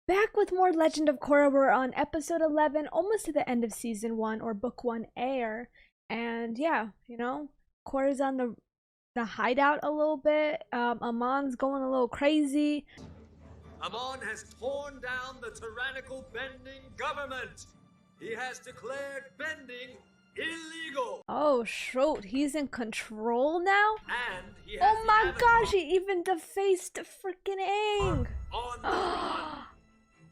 Back with more Legend of Korra. We're on episode 11, almost to the end of season 1 or book 1 air. And yeah, you know, Korra's on the hideout a little bit. Amon's going a little crazy. Amon has torn down the tyrannical bending government. He has declared bending illegal. Oh, shoot, he's in control now? And he has oh my gosh, he even defaced freaking Aang. On the run.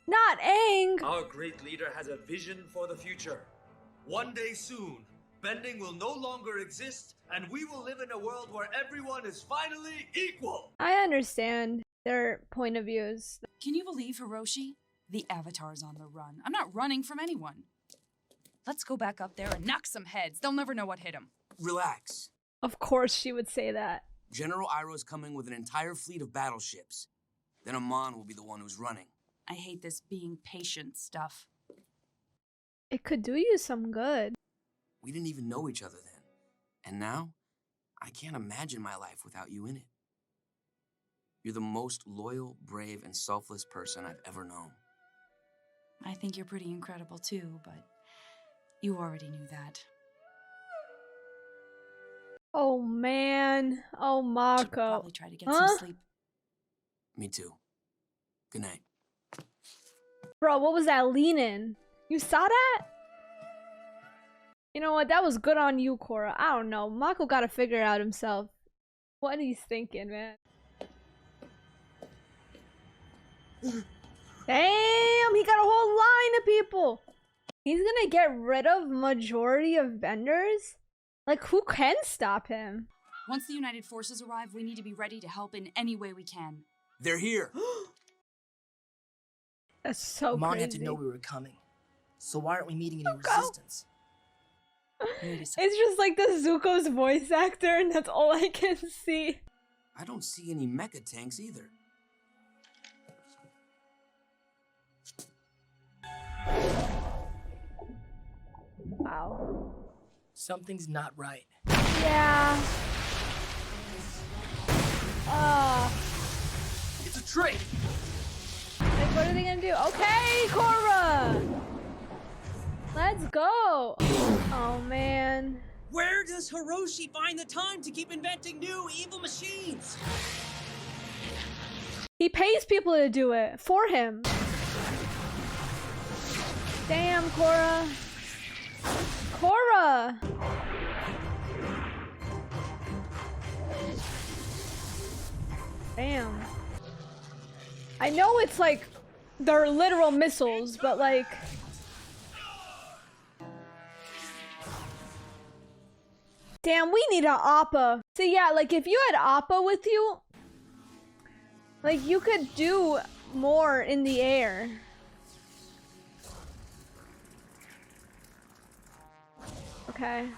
Not Aang! Our great leader has a vision for the future. One day soon, bending will no longer exist, and we will live in a world where everyone is finally equal. I understand their point of views. Can you believe Hiroshi? The Avatar's on the run. I'm not running from anyone. Let's go back up there and knock some heads. They'll never know what hit them. Relax. Of course she would say that. General Iroh's coming with an entire fleet of battleships. Then Amon will be the one who's running. I hate this being patient stuff. It could do you some good. We didn't even know each other then. And now, I can't imagine my life without you in it. You're the most loyal, brave, and selfless person I've ever known. I think you're pretty incredible too, but you already knew that. Oh man. Oh, Should Mako. probably try to get some sleep. Me too. Good night. Bro, what was that lean-in? You saw that? You know what? That was good on you, Korra. I don't know. Mako gotta figure it out himself. What he's thinking, man. Damn, he got a whole line of people. He's gonna get rid of majority of vendors? Like, who can stop him? Once the United Forces arrive, we need to be ready to help in any way we can. They're here. That's so Amon crazy. had to know we were coming. So why aren't we meeting any resistance? It's just like the Zuko's voice actor, and that's all I can see. I don't see any mecha tanks either. Wow. Something's not right. Yeah. It's a trick! Like, what are they gonna do? Okay, Korra! Let's go! Oh, man. Where does Hiroshi find the time to keep inventing new evil machines? He pays people to do it for him. Damn, Korra. Korra! Damn. I know it's like they're literal missiles, but like damn, we need a Appa. So yeah, like if you had Appa with you, like you could do more in the air. Okay.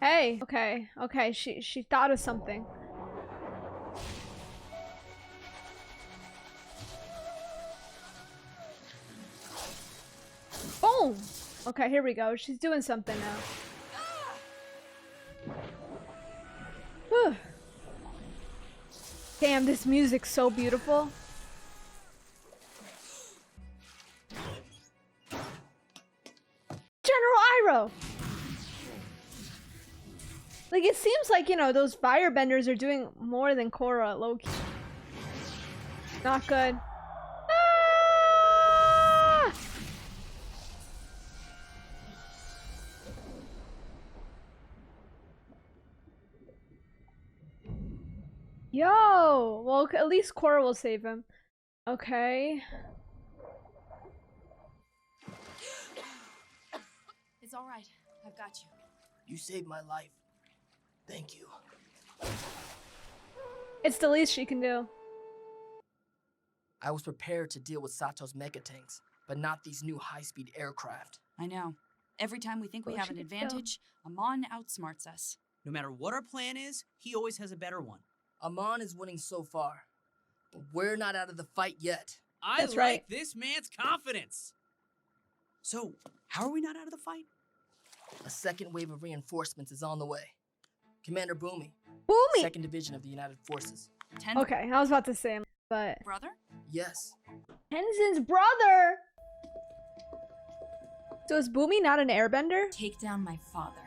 Hey. Okay. Okay. She thought of something. Boom. Okay, here we go. She's doing something now. Whew. Damn, this music's so beautiful. General Iroh! Like, it seems like, you know, those firebenders are doing more than Korra, low-key. Not good. Ah! Yo! Well, at least Korra will save him. Okay. It's all right. I've got you. You saved my life. Thank you. It's the least she can do. I was prepared to deal with Sato's mecha tanks, but not these new high-speed aircraft. I know. Every time we think we Well, have she an could still- advantage, Amon outsmarts us. No matter what our plan is, he always has a better one. Amon is winning so far, but we're not out of the fight yet. I That's like right. this man's confidence. So, how are we not out of the fight? A second wave of reinforcements is on the way. Commander Boomy, Boomy! 2nd Division of the United Forces. 10th Okay, I was about to say, but brother? Yes. Tenzin's brother! So is Boomy not an airbender? Take down my father.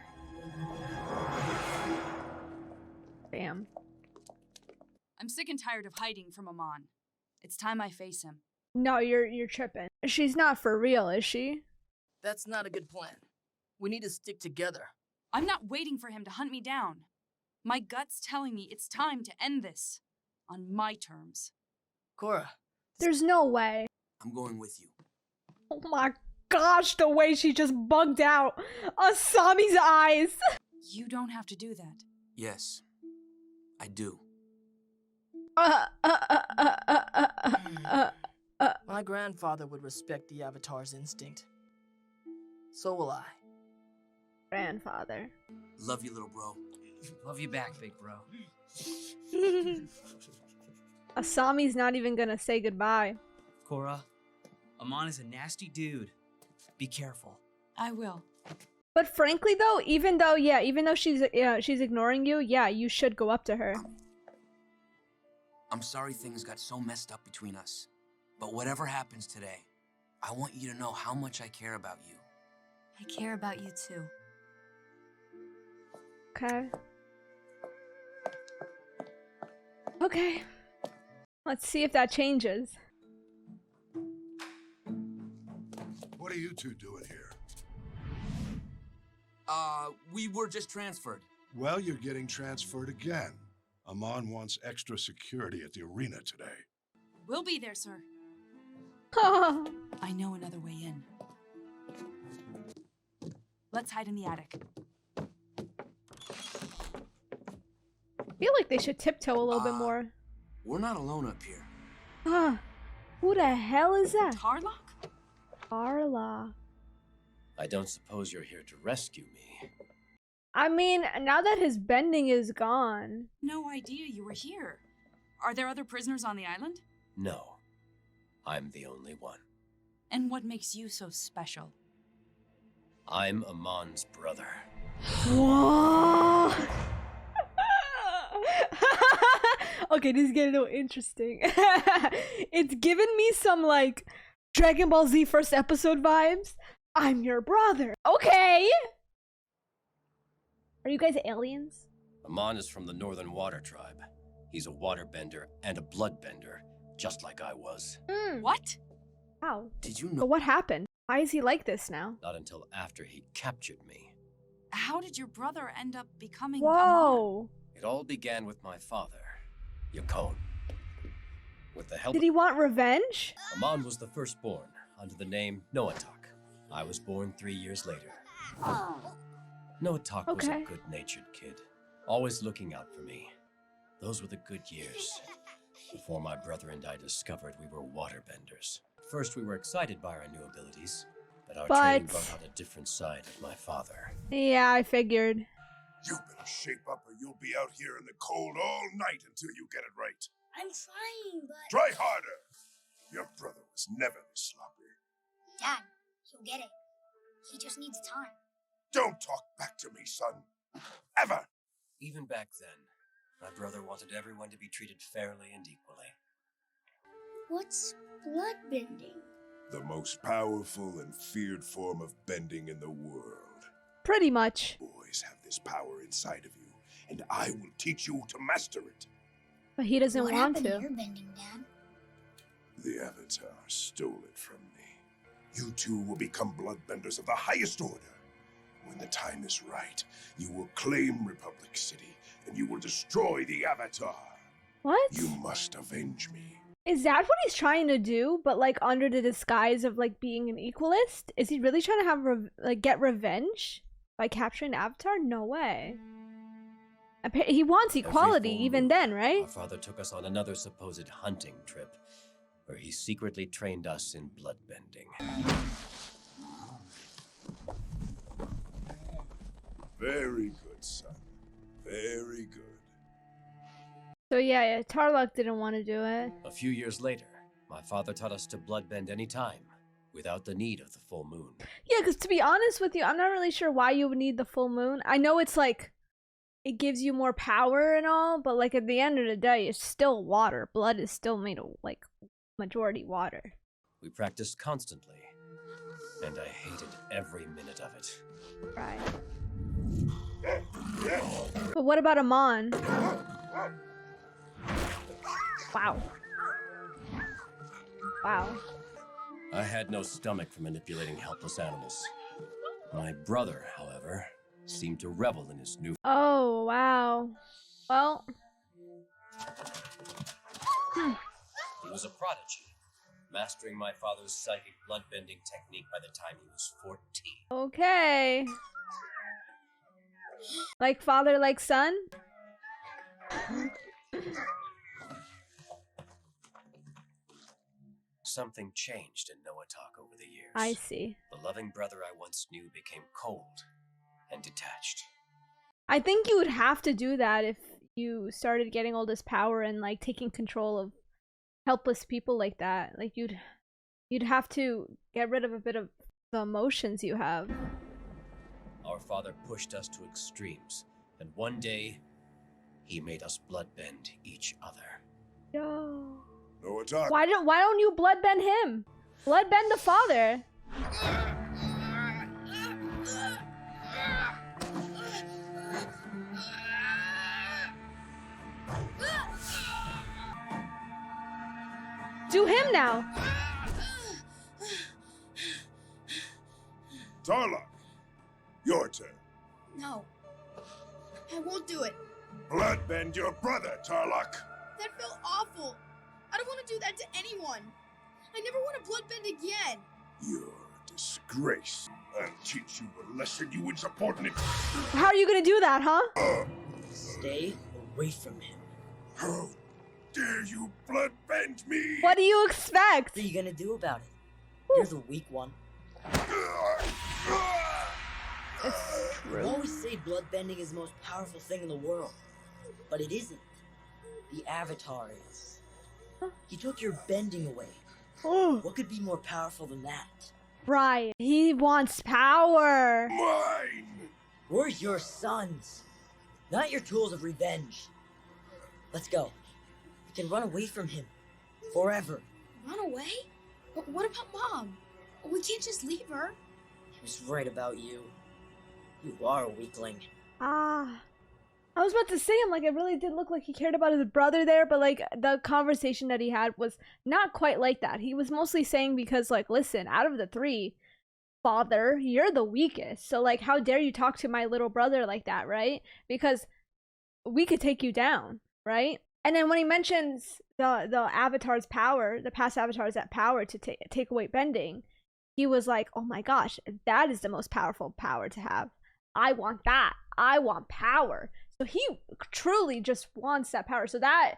Damn. I'm sick and tired of hiding from Amon. It's time I face him. No, you're tripping. She's not for real, is she? That's not a good plan. We need to stick together. I'm not waiting for him to hunt me down. My gut's telling me it's time to end this. On my terms. Korra, There's no way. I'm going with you. Oh my gosh, the way she just bugged out Asami's eyes. You don't have to do that. Yes, I do. my grandfather would respect the Avatar's instinct. So will I. Grandfather. Love you, little bro. Love you back, big bro. Asami's not even gonna say goodbye. Korra, Amon is a nasty dude. Be careful. I will. But frankly though, even though she's ignoring you, yeah, you should go up to her. I'm sorry things got so messed up between us. But whatever happens today, I want you to know how much I care about you. I care about you too. Okay. Okay. Let's see if that changes. What are you two doing here? We were just transferred. Well, you're getting transferred again. Amon wants extra security at the arena today. We'll be there, sir. I know another way in. Let's hide in the attic. I feel like they should tiptoe a little bit more. We're not alone up here. Who the hell is that? TLoK? Arla. I don't suppose you're here to rescue me. I mean, now that his bending is gone. No idea you were here. Are there other prisoners on the island? No. I'm the only one. And what makes you so special? I'm Amon's brother. Whoa. Okay, this is getting a little interesting. It's giving me some like Dragon Ball Z first episode vibes. I'm your brother. Okay. Are you guys aliens? Amon is from the Northern Water Tribe. He's a waterbender and a bloodbender, just like I was. What? Wow. Did you But know? what happened? Why is he like this now? Not until after he captured me. How did your brother end up becoming Amon? Whoa. It all began with my father, Yakone. With the help Did he want revenge? Amon was the firstborn, under the name Noatak. I was born 3 years later. Noatak was a Okay. good-natured kid, always looking out for me. Those were the good years, before my brother and I discovered we were waterbenders. First, we were excited by our new abilities, but our training brought out a different side of my father. Yeah, I figured. You better shape up or you'll be out here in the cold all night until you get it right. I'm trying, but... Try harder. Your brother was never this sloppy. Dad, he'll get it. He just needs time. Don't talk back to me, son. Ever. Even back then, my brother wanted everyone to be treated fairly and equally. What's bloodbending? The most powerful and feared form of bending in the world. Pretty much. Boys have this power inside of you, and I will teach you to master it. But he doesn't What want happened to. to your bending, Dad? The Avatar stole it from me. You two will become bloodbenders of the highest order. When the time is right, you will claim Republic City, and you will destroy the Avatar. What? You must avenge me. Is that what he's trying to do? But like under the disguise of like being an equalist? Is he really trying to have get revenge by capturing Avatar? No way. He wants equality even then, right? Our father took us on another supposed hunting trip, where he secretly trained us in bloodbending. Very good, son. Very good. So yeah, TLoK didn't want to do it. A few years later, my father taught us to bloodbend any time, without the need of the full moon. Yeah, because to be honest with you, I'm not really sure why you would need the full moon. I know it's like, it gives you more power and all, but like at the end of the day, it's still water. Blood is still made of like majority water. We practiced constantly, and I hated every minute of it. Right. But what about Amon? Wow. Wow. I had no stomach for manipulating helpless animals. My brother, however, seemed to revel in his new... Oh, wow. Well. He was a prodigy, mastering my father's psychic bloodbending technique by the time he was 14. Okay. Like father, like son? Something changed in Noatak over the years. I see. The loving brother I once knew became cold and detached. I think you would have to do that if you started getting all this power and like taking control of helpless people like that. Like you'd have to get rid of a bit of the emotions you have. Our father pushed us to extremes, and one day he made us bloodbend each other. Yo. No attack. Why don't you bloodbend him? Bloodbend the father. Do him now. TLoK, your turn. No. I won't do it. Bloodbend your brother, TLoK. That felt awful. I don't want to do that to anyone. I never want to bloodbend again. You're a disgrace. I'll teach you a lesson, you insubordinate. How are you gonna do that, huh? Stay away from him. How dare you bloodbend me? What do you expect? What are you gonna do about it? You're the weak one. It's You true. always say bloodbending is the most powerful thing in the world, but it isn't. The Avatar is. He took your bending away. Oh, What could be more powerful than that? right. He wants power. Mine! We're your sons, not your tools of revenge. Let's go. We can run away from him. Forever. Run away? But what about Mom? We can't just leave her. He was right about you. You are a weakling. Ah. I was about to say, I'm like, it really did look like he cared about his brother there, but like the conversation that he had was not quite like that. He was mostly saying because like, listen, out of the three, father, you're the weakest. So like, how dare you talk to my little brother like that, right? Because we could take you down, right? And then when he mentions the avatar's power, the past avatar's that power to take away bending, he was like, oh my gosh, that is the most powerful power to have. I want that. I want power. So he truly just wants that power. So that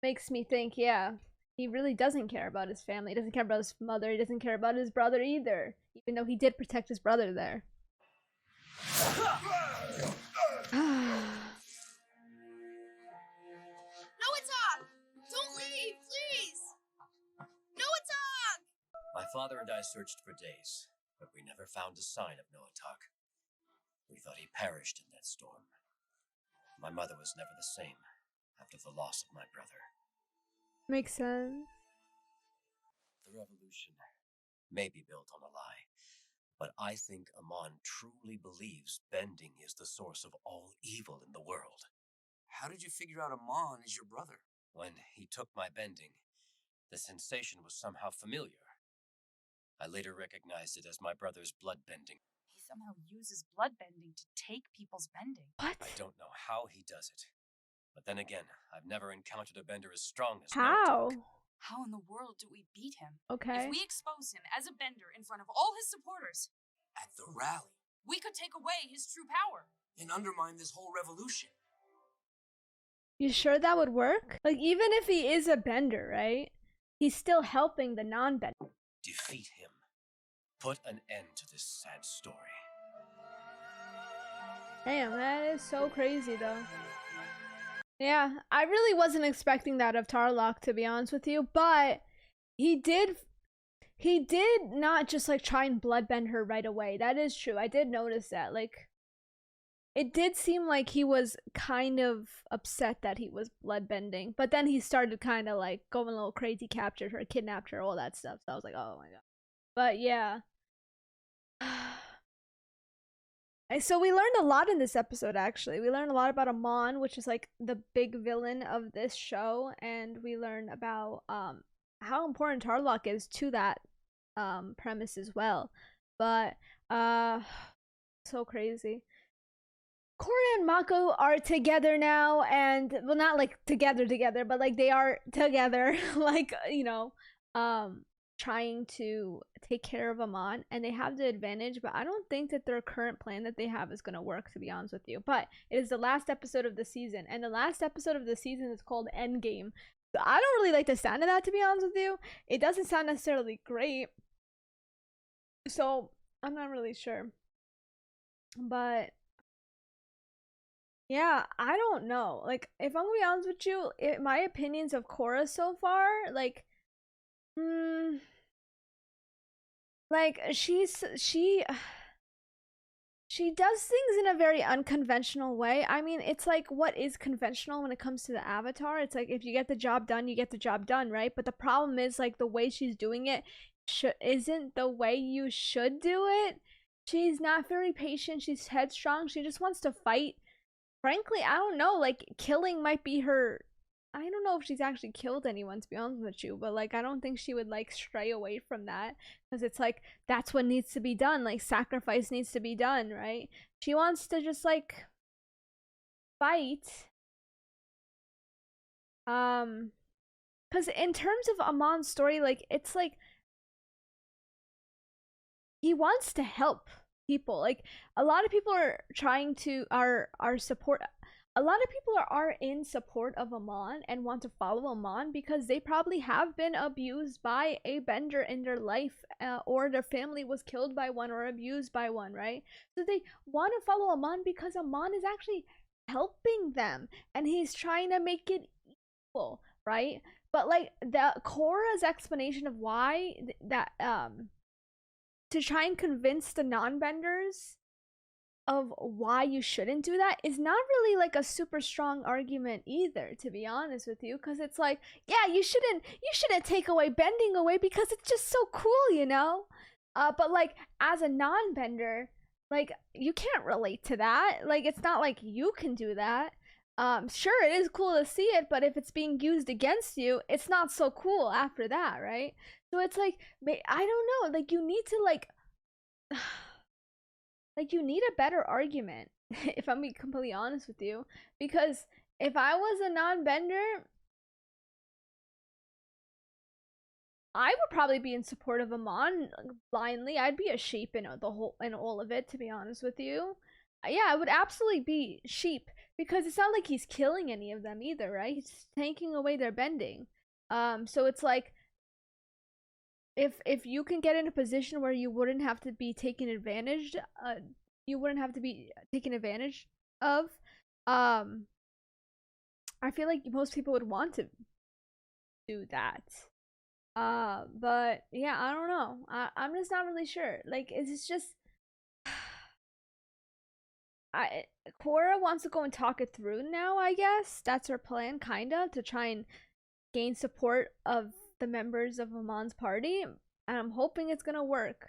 makes me think, yeah, he really doesn't care about his family. He doesn't care about his mother. He doesn't care about his brother either, even though he did protect his brother there. Noatak! Don't leave, please! Noatak! My father and I searched for days, but we never found a sign of Noatak. We thought he perished in that storm. My mother was never the same after the loss of my brother. Makes sense. The revolution may be built on a lie, but I think Amon truly believes bending is the source of all evil in the world. How did you figure out Amon is your brother? When he took my bending, the sensation was somehow familiar. I later recognized it as my brother's blood bending. He somehow uses bloodbending to take people's bending. What? I don't know how he does it. But then again, I've never encountered a bender as strong as How? Noatak. How in the world do we beat him? Okay. If we expose him as a bender in front of all his supporters, At the rally. we could take away his true power. And undermine this whole revolution. You sure that would work? Like, even if he is a bender, right? He's still helping the non-bender. Defeat him. Put an end to this sad story. Damn, that is so crazy, though. Yeah, I really wasn't expecting that of TLoK, to be honest with you, but he did not just like try and bloodbend her right away. That is true. I did notice that. Like, it did seem like he was kind of upset that he was bloodbending, but then he started kind of like going a little crazy, captured her, kidnapped her, all that stuff. So I was like, oh my god. But yeah. So we learned a lot in this episode, actually. We learned a lot about Amon, which is like the big villain of this show, and we learned about how important TLoK is to that premise as well. But so crazy. Korra and Mako are together now, and well, not like together, but like they are together, like, you know, trying to take care of Amon, and they have the advantage, but I don't think that their current plan that they have is going to work, to be honest with you. But it is the last episode of the season, and the last episode of the season is called Endgame. So I don't really like the sound of that, to be honest with you. It doesn't sound necessarily great, so I'm not really sure. But yeah, I don't know. Like, if I'm gonna be honest with you, my opinions of Korra so far, like, like she does things in a very unconventional way. I mean, it's like, what is conventional when it comes to the Avatar? It's like, if you get the job done, you get the job done, right? But the problem is, like, the way she's doing it isn't the way you should do it. She's not very patient. She's headstrong. She just wants to fight. Frankly, I don't know. Like, killing might be her. I don't know if she's actually killed anyone, to be honest with you, but like, I don't think she would like stray away from that, because it's like, that's what needs to be done. Like, sacrifice needs to be done, right? She wants to just like fight. Because in terms of Amon's story, like, it's like he wants to help people. Like, a lot of people are trying to support. A lot of people are in support of Amon and want to follow Amon because they probably have been abused by a bender in their life, or their family was killed by one or abused by one, right? So they want to follow Amon because Amon is actually helping them and he's trying to make it equal, right? But like, the Korra's explanation of why that to try and convince the non-benders of why you shouldn't do that is not really like a super strong argument either, to be honest with you, because it's like, yeah, you shouldn't take away bending away because it's just so cool, you know. But like, as a non-bender, like, you can't relate to that. Like, it's not like you can do that. Sure, it is cool to see it, but if it's being used against you, it's not so cool after that, right? So it's like, I don't know, like, you need to like like, you need a better argument, if I'm being completely honest with you. Because if I was a non-bender, I would probably be in support of Amon blindly. I'd be a sheep in all of it, to be honest with you. Yeah, I would absolutely be sheep, because it's not like he's killing any of them either, right? He's taking away their bending. So it's like, if you can get in a position where you wouldn't have to be taken advantage of, I feel like most people would want to do that. But yeah, I don't know. I'm just not really sure. Like, it's just Korra wants to go and talk it through now, I guess. That's her plan, kinda, to try and gain support of the members of Amon's party. And I'm hoping it's gonna work.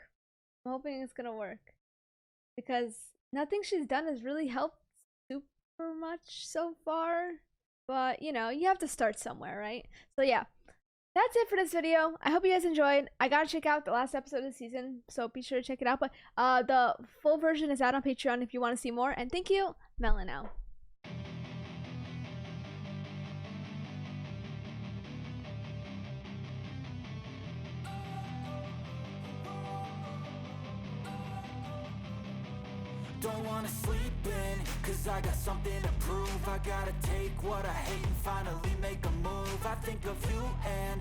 Because nothing she's done has really helped super much so far. But, you know, you have to start somewhere, right? So yeah, that's it for this video. I hope you guys enjoyed. I gotta check out the last episode of the season, so be sure to check it out. But the full version is out on Patreon if you want to see more. And thank you, Melon out. Don't wanna sleep in, cause I got something to prove. I gotta take what I hate and finally make a move. I think of you and